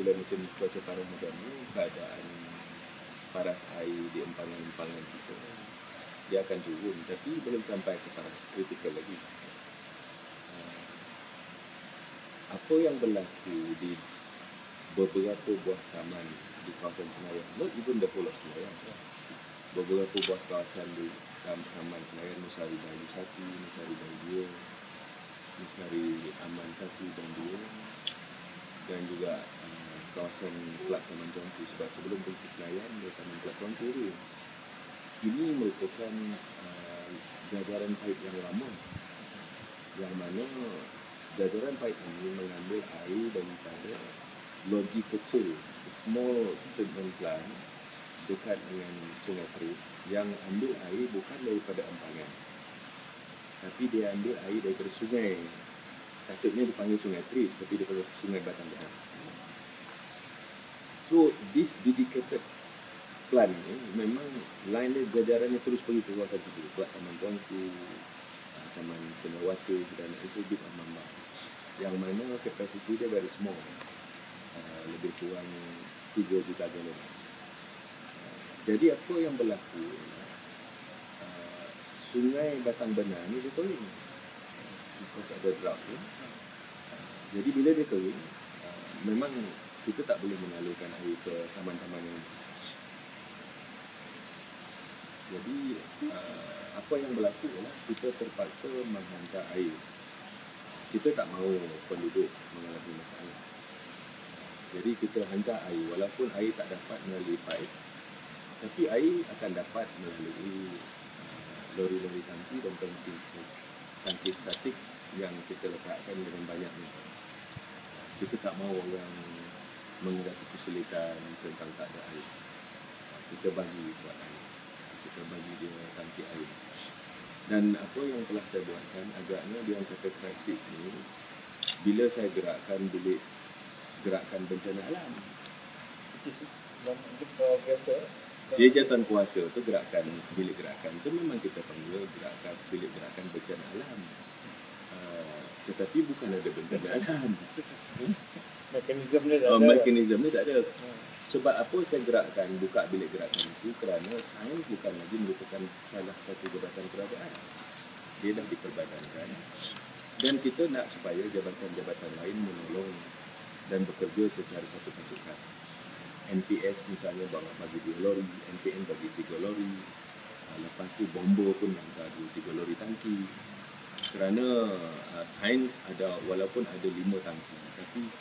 bila macam cuaca panas macam ni, keadaan paras air di empangan-empangan kita, dia akan turun, tapi belum sampai ke paras kritikal lagi. Apa yang berlaku di beberapa buah taman di kawasan Senayan, not even the whole of Senayan, beberapa buah kawasan di Taman Senayan, Nusari Bayu 1, Nusari Bayu 2, Nusari Aman 1 dan 2, dan juga kawasan Kelab Taman Tuanku. Sebab sebelum pergi Senayan, dia Taman Kelab Tuanku tu. Ini merupakan jajaran paip yang lama, yang mana jajaran paip ini mengambil air daripada loji kecil, small treatment plant dekat dengan Sungai Terit, yang ambil air bukan daripada empangan, tapi dia ambil air daripada sungai. Patutnya dipanggil Sungai Terit, tapi daripada Sungai Batang Benang. So this dedicated plant ni memang line dia, jajarannya terus pergi ke kawasan situ, buat Taman Tuanku, Taman Cenderawasih dan itu bit Amambang, yang mana kapasiti dia very small, lebih kurang 3 juta galon. Jadi apa yang berlaku, Sungai Batang Benang ni dia kering because ada drought ni. Jadi bila dia kering, memang kita tak boleh mengalirkan air ke taman-taman yang jadi apa yang berlaku ialah kita terpaksa menghantar air. Kita tak mahu penduduk mengalami masalah. Jadi kita hantar air, walaupun air tak dapat melalui paip, tapi air akan dapat melalui lori-lori tangki dan tangki statik yang kita letakkan dengan banyaknya. Kita tak mahu orang menghadapi kesulitan tentang tak ada air. Kita bagi buat air. Kita bagi dia tangki air. Dan apa yang telah saya buatkan, agaknya dia kata krisis ni, bila saya gerakkan bilik gerakan bencana alam. Biasa. Dia jawatan kuasa tu gerakan bilik gerakan tu memang kita panggil gerakan bilik gerakan bencana alam. Tetapi bukan ada bencana alam. Mekanisme dia tak ada. Sebab apa saya gerakkan, buka bilik gerakan itu, kerana sains bukan lagi merupakan salah satu jabatan kerajaan. Dia dah diperbadankan. Dan kita nak supaya jabatan-jabatan lain menolong dan bekerja secara satu pasukan. NPS misalnya bagi 2 lori, NPN bagi 3 lori. Lepas tu bomba pun hantar 2-3 lori tangki. Kerana sains ada, walaupun ada 5 tangki, tapi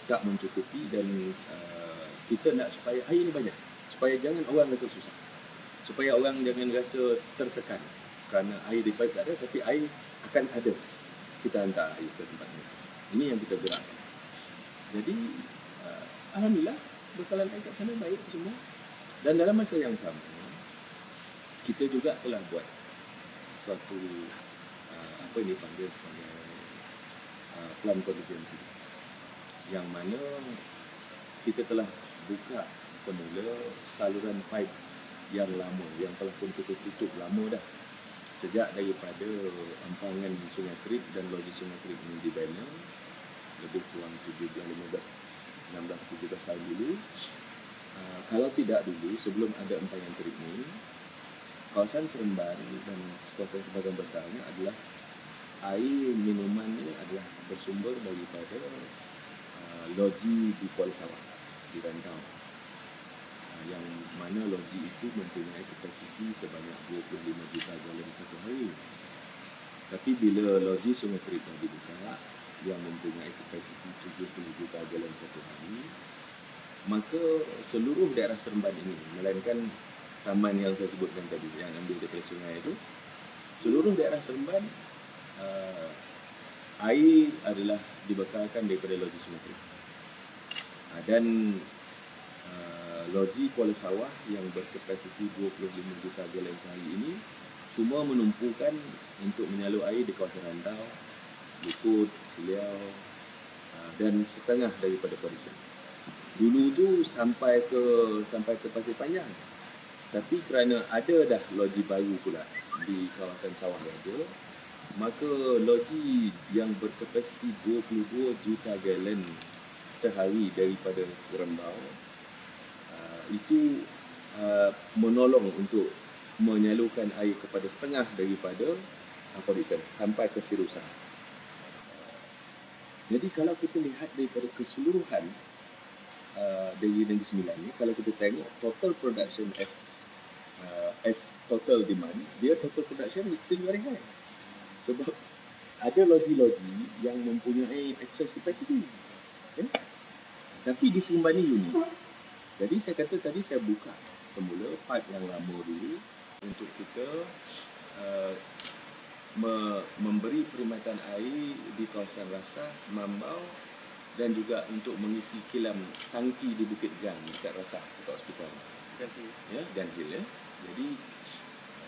tak mencukupi, dan kita nak supaya air ni banyak, supaya jangan orang rasa susah, supaya orang jangan rasa tertekan kerana air di paip tak ada, tapi air akan ada, kita hantar air ke tempat ni. Ini yang kita gerakkan. Jadi alhamdulillah bekalan air kat sana baik semua. Dan dalam masa yang sama, kita juga telah buat suatu apa ini panggil sebagai plan contingency, yang mana kita telah buka semula saluran paip yang lama, yang telah pun tutup lama dah, sejak daripada empangan Sungai Terit dan loji Sungai Terit ini dibina lebih kurang 17 tahun dulu. Kalau tidak dulu, sebelum ada empangan Terit ini, kawasan Seremban dan kawasan sebagian besarnya adalah air minuman ini adalah bersumber daripada loji di Kuala Sawah, di Rantau, yang mana loji itu mempunyai kapasiti sebanyak 25 juta galon satu hari. Tapi bila loji Sungai Terit dibuka, yang mempunyai kapasiti 70 juta galon satu hari, maka seluruh daerah Seremban ini, melainkan taman yang saya sebutkan tadi, yang ambil daripada sungai itu, seluruh daerah Seremban air adalah dibekalkan daripada loji Sungai Terit. Dan loji Kuala Sawah yang berkapasiti 25 juta galon sehari ini cuma menumpukan untuk menyalur air di kawasan Rantau, Liput, Seliau, dan setengah daripada Parisa. Dulu tu sampai ke Pasir Panjang. Tapi kerana ada dah loji baru pula di kawasan Sawah Raja, maka loji yang berkapasiti 22 juta galon sehari daripada Rembau, itu menolong untuk menyalurkan air kepada setengah daripada Kodishan sampai ke Sirusan. Jadi kalau kita lihat daripada keseluruhan dari Negeri Sembilan ni, kalau kita tengok total production as total demand, dia total production is still very high. Sebab ada loji-loji yang mempunyai excess capacity. Okay? Tapi di Seremban ni unik. Jadi saya kata tadi saya buka semula pipe yang lama dulu untuk kita memberi perkhidmatan air di kawasan Rasah, Mambau dan juga untuk mengisi kilang tangki di Bukit Gang dekat Rasah, dekat hospital. Ya, Ganhil ya. Jadi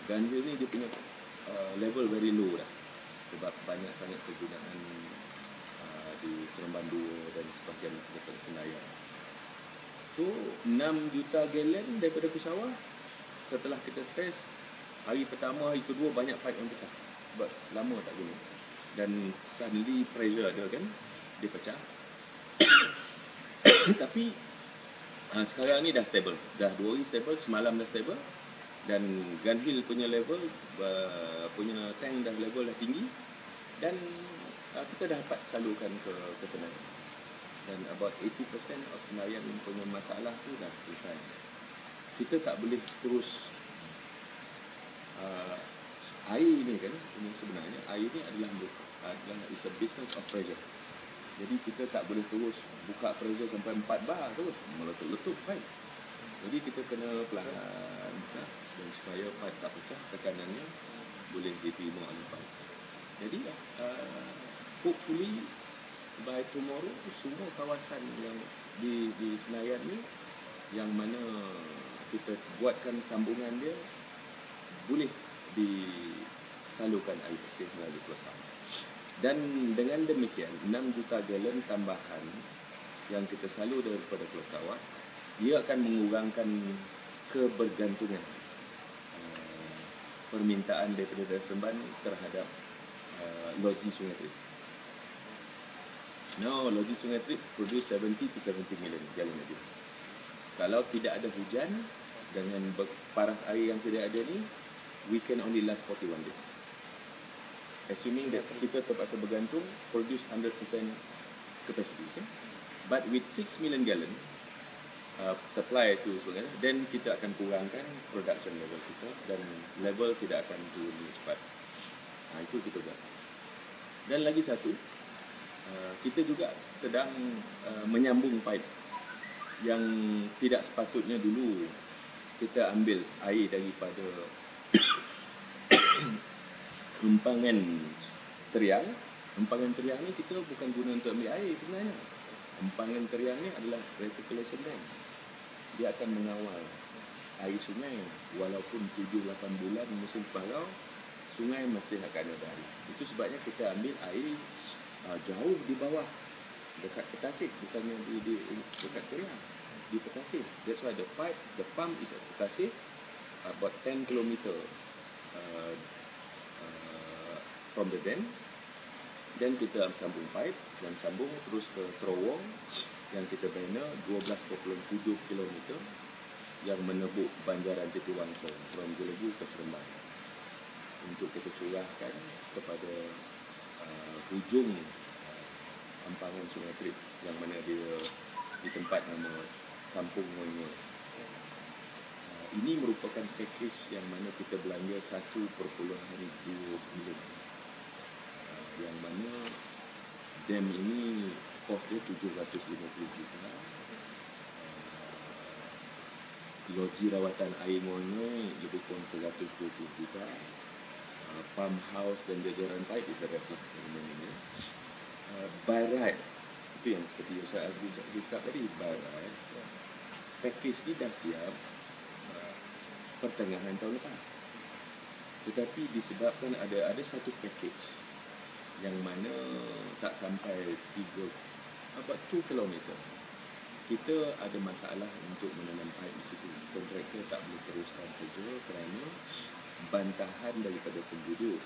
Ganhil ni dia punya level very low dah. Sebab banyak sangat kegunaan di Seremban 2 dan sebahagian dekat Senayan. So 6 juta galen daripada Kusawah. Setelah kita test hari pertama, hari kedua banyak pipe yang pecah. Sebab lama tak guna. Dan suddenly pressure ada kan, dia pecah. Tapi sekarang ni dah stable. Dah 2 hari stable, semalam dah stable. Dan Ganhil punya level, punya tank dah level dah tinggi. Dan kita dah dapat salurkan ke Senayan. Dan about 80% of Senayan punya masalah tu dah selesai. Kita tak boleh terus air ni kan, sebenarnya air ni adalah is a business of pressure. Jadi kita tak boleh terus buka pressure sampai 4 bar terus meletup-letup pipe. Jadi kita kena pelan dan supaya pipe tak pecah, tekanannya boleh diterima oleh pipe. Jadi hopefully by tomorrow semua kawasan yang di Senayan ni yang mana kita buatkan sambungan dia boleh disalurkan air bersih melalui Keluasah. Dan dengan demikian 6 juta galen tambahan yang kita salur daripada Keluasah, dia akan mengurangkan kebergantungan permintaan daripada Daerah Seremban terhadap loji Sungai Trip. Now loji Sungai Trip produce 70 to 70 million galen a day. Kalau tidak ada hujan dengan paras air yang sedia ada ni, we can only last 41 days. Assuming that kita terpaksa bergantung, produce 100% capacity. Okay? But with 6 million gallon supply to sungai, then kita akan kurangkan production level kita dan level tidak akan turun cepat. Itu kita buat. Dan lagi satu, kita juga sedang menyambung pipe yang tidak sepatutnya dulu kita ambil air daripada Empangan Teriang. Empangan Teriang ni kita bukan guna untuk ambil air sebenarnya. Empangan Teriang ni adalah reticulation dam. Dia akan mengawal air sungai walaupun 7-8 bulan musim kemarau, sungai masih akan ada air. Itu sebabnya kita ambil air jauh di bawah dekat Petasik, bukannya di dekat Teriang, di Petasik. That's why the pump is at Petasik, about 10 km from the dam. Dan kita sambung pipe dan sambung terus ke terowong yang kita bina 12.7 km yang menebuk banjaran Tepi Wangsa from Jelebu ke Seremban untuk kita curahkan kepada hujung empangan Sungai Trip yang mana dia di tempat nama Kampung Moingo. Ini merupakan package yang mana kita belanja 1.2 bilion, yang mana dam ini kos dia 750 juta. Loji rawatan air Moingo lebih kurang 120 juta. Pump house dan jajaran pipe di daerah ini. By right, itu yang seperti yang saya cakap tadi, by right, package ni dah siap pertengahan tahun lepas. Tetapi disebabkan ada satu package yang mana tak sampai 2 km. Kita ada masalah untuk menanam pipe di situ. Kontraktor tak boleh teruskan kerja kerana bantahan daripada penduduk,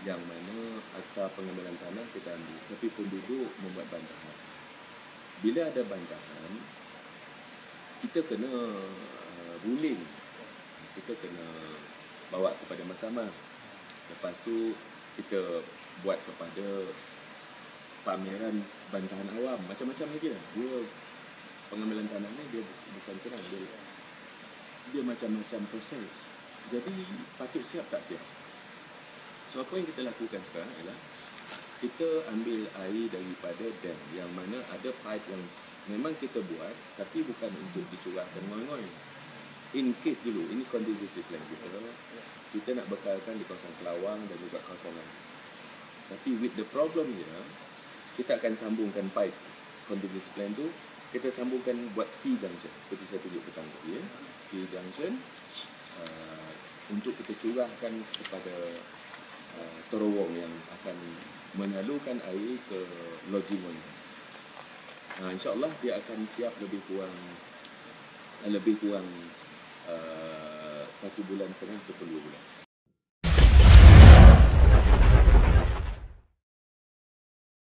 yang mana akta pengambilan tanah kita ambil, tapi penduduk membuat bantahan. bila ada bantahan, kita kena ruling, kita kena bawa kepada mahkamah. Lepas tu kita buat kepada pameran bantahan awam, macam-macam lagi lah. Dia pengambilan tanah ni dia bukan senang, dia macam-macam proses. Jadi patut siap tak siap. So apa yang kita lakukan sekarang ialah kita ambil air daripada dam yang mana ada pipe yang memang kita buat tapi bukan untuk dicurahkan ngoi-ngoi. In case dulu, ini contingency plan kita nak bekalkan di kawasan Kelawang dan juga kawasan lain. Tapi with the problem dia, kita akan sambungkan pipe contingency plan tu, kita sambungkan buat T-junction seperti saya tunjuk petang tadi ya. T-junction untuk kita curahkan kepada terowong yang akan menyalurkan air ke Lodging. InsyaAllah dia akan siap lebih kurang 1,5 bulan ke 2 bulan.